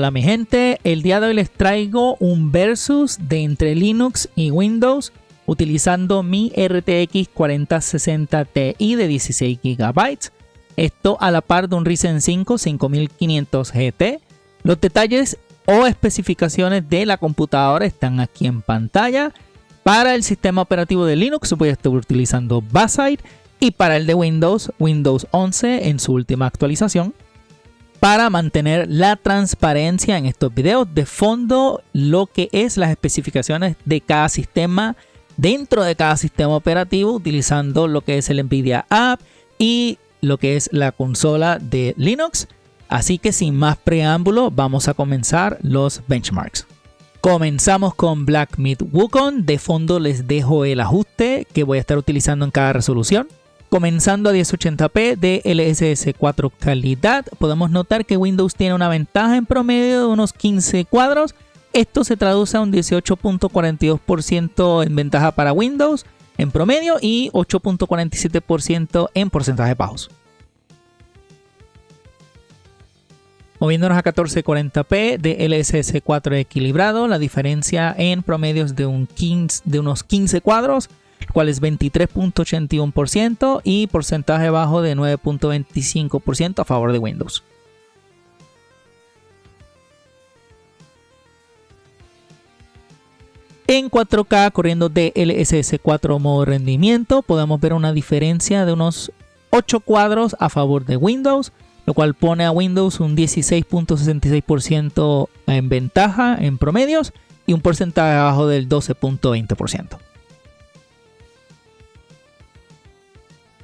Hola mi gente, el día de hoy les traigo un versus de entre Linux y Windows utilizando mi RTX 4060 Ti de 16 GB. Esto a la par de un Ryzen 5 5500 GT. Los detalles o especificaciones de la computadora están aquí en pantalla. Para el sistema operativo de Linux voy a estar utilizando Bayside y para el de Windows 11 en su última actualización. Para mantener la transparencia en estos videos, de fondo lo que es las especificaciones de cada sistema dentro de cada sistema operativo, utilizando lo que es el Nvidia App y lo que es la consola de Linux. Así que sin más preámbulo, vamos a comenzar los benchmarks. Comenzamos con Black Myth Wukong. De fondo les dejo el ajuste que voy a estar utilizando en cada resolución. Comenzando a 1080p de DLSS 4 calidad, podemos notar que Windows tiene una ventaja en promedio de unos 15 cuadros. Esto se traduce a un 18.42% en ventaja para Windows en promedio y 8.47% en porcentajes bajos. Moviéndonos a 1440p de DLSS 4 equilibrado, la diferencia en promedio es de unos 15 cuadros, cual es 23.81% y porcentaje bajo de 9.25% a favor de Windows. En 4K corriendo DLSS 4 modo rendimiento podemos ver una diferencia de unos 8 cuadros a favor de Windows, lo cual pone a Windows un 16.66% en ventaja en promedios y un porcentaje bajo del 12.20%.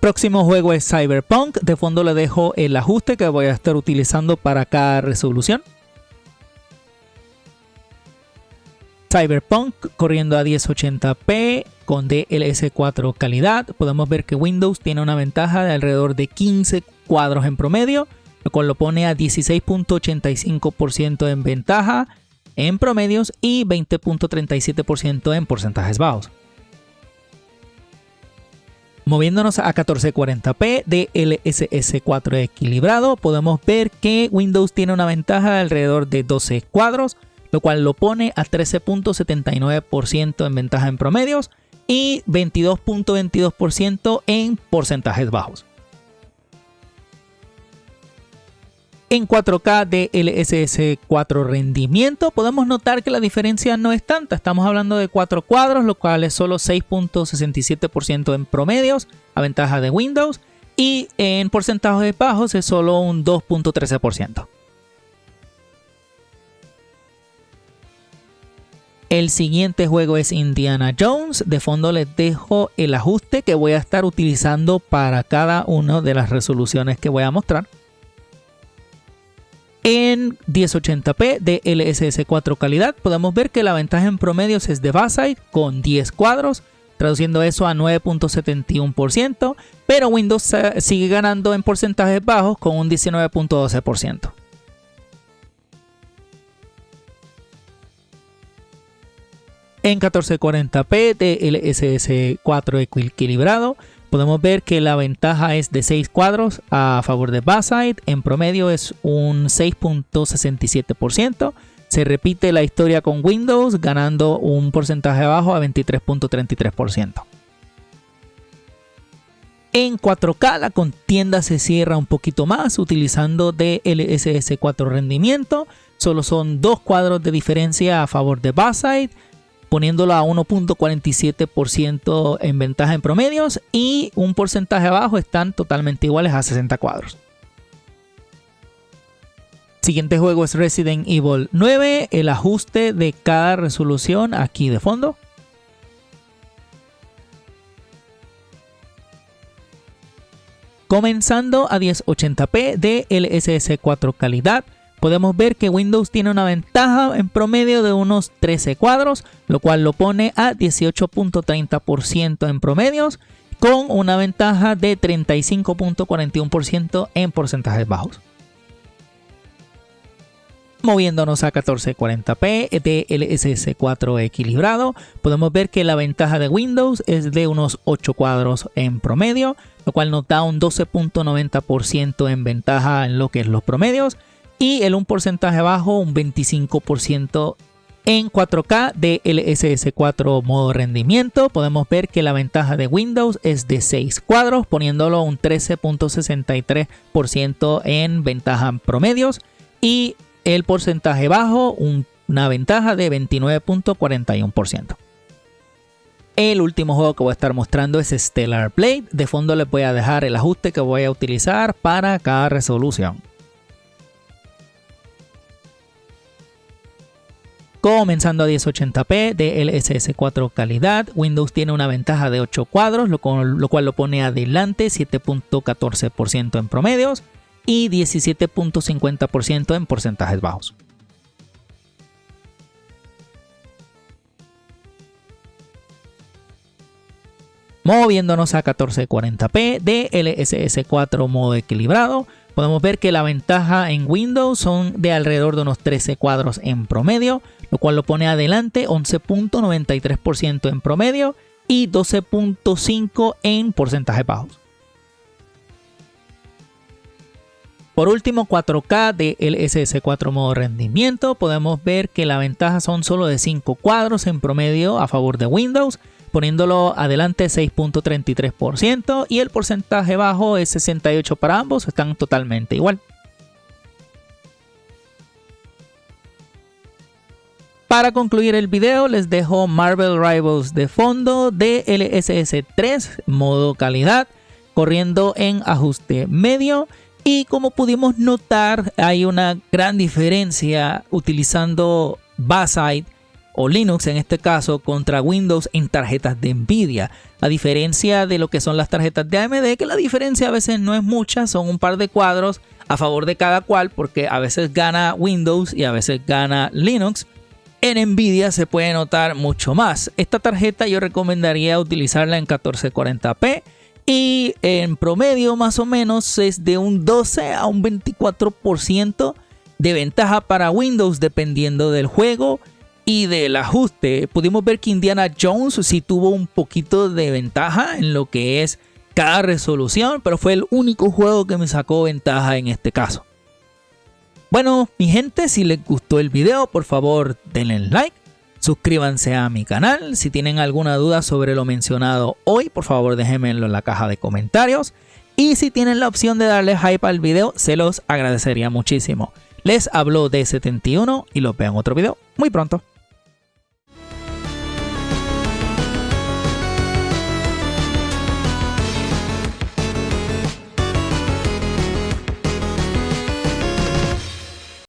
Próximo juego es Cyberpunk. De fondo le dejo el ajuste que voy a estar utilizando para cada resolución. Cyberpunk corriendo a 1080p con DLSS 4 calidad. Podemos ver que Windows tiene una ventaja de alrededor de 15 cuadros en promedio, lo cual lo pone a 16.85% en ventaja en promedios y 20.37% en porcentajes bajos. Moviéndonos a 1440p de DLSS 4 equilibrado, podemos ver que Windows tiene una ventaja de alrededor de 12 cuadros, lo cual lo pone a 13.79% en ventaja en promedios y 22.22% en porcentajes bajos. En 4K de DLSS 4 rendimiento podemos notar que la diferencia no es tanta. Estamos hablando de 4 cuadros, lo cual es solo 6.67% en promedios a ventaja de Windows y en porcentajes bajos es solo un 2.13%. El siguiente juego es Indiana Jones. De fondo les dejo el ajuste que voy a estar utilizando para cada una de las resoluciones que voy a mostrar. En 1080p de DLSS 4 calidad podemos ver que la ventaja en promedios es de Bayside con 10 cuadros, traduciendo eso a 9.71%, pero Windows sigue ganando en porcentajes bajos con un 19.12%. En 1440p de DLSS 4 equilibrado podemos ver que la ventaja es de 6 cuadros a favor de Bayside, en promedio es un 6.67%. Se repite la historia con Windows, ganando un porcentaje bajo a 23.33%. En 4K la contienda se cierra un poquito más utilizando DLSS 4 rendimiento. Solo son 2 cuadros de diferencia a favor de Bayside, poniéndolo a 1.47% en ventaja en promedios y un porcentaje bajo están totalmente iguales a 60 cuadros. Siguiente juego es Resident Evil 9, el ajuste de cada resolución aquí de fondo. Comenzando a 1080p de DLSS 4 calidad. Podemos ver que Windows tiene una ventaja en promedio de unos 13 cuadros, lo cual lo pone a 18.30% en promedios, con una ventaja de 35.41% en porcentajes bajos. Moviéndonos a 1440p de DLSS 4 equilibrado, podemos ver que la ventaja de Windows es de unos 8 cuadros en promedio, lo cual nos da un 12.90% en ventaja en lo que es los promedios y el un porcentaje bajo, un 25% en 4K de DLSS 4 modo rendimiento. Podemos ver que la ventaja de Windows es de 6 cuadros, poniéndolo un 13.63% en ventaja en promedios, y el porcentaje bajo, una ventaja de 29.41%. El último juego que voy a estar mostrando es Stellar Blade. De fondo les voy a dejar el ajuste que voy a utilizar para cada resolución. Comenzando a 1080p, DLSS 4 calidad, Windows tiene una ventaja de 8 cuadros, lo cual lo pone adelante 7.14% en promedios y 17.50% en porcentajes bajos. Moviéndonos a 1440p, DLSS 4 modo equilibrado, podemos ver que la ventaja en Windows son de alrededor de unos 13 cuadros en promedio, lo cual lo pone adelante 11.93% en promedio y 12.5% en porcentajes bajos. Por último, 4K de DLSS 4 modo rendimiento, podemos ver que la ventaja son solo de 5 cuadros en promedio a favor de Windows, poniéndolo adelante 6.33% y el porcentaje bajo es 68% para ambos, están totalmente igual. Para concluir el video les dejo Marvel Rivals de fondo de DLSS 3 modo calidad, corriendo en ajuste medio, y como pudimos notar hay una gran diferencia utilizando Bayside o Linux en este caso contra Windows en tarjetas de Nvidia, a diferencia de lo que son las tarjetas de AMD, que la diferencia a veces no es mucha, son un par de cuadros a favor de cada cual, porque a veces gana Windows y a veces gana Linux. En Nvidia se puede notar mucho más. Esta tarjeta yo recomendaría utilizarla en 1440p y en promedio más o menos es de un 12 a un 24% de ventaja para Windows dependiendo del juego y del ajuste. Pudimos ver que Indiana Jones sí tuvo un poquito de ventaja en lo que es cada resolución, pero fue el único juego que me sacó ventaja en este caso. Bueno, mi gente, si les gustó el video, por favor denle like, suscríbanse a mi canal. Si tienen alguna duda sobre lo mencionado hoy, por favor déjenmelo en la caja de comentarios. Y si tienen la opción de darle hype al video, se los agradecería muchísimo. Les habló D71 y los veo en otro video muy pronto.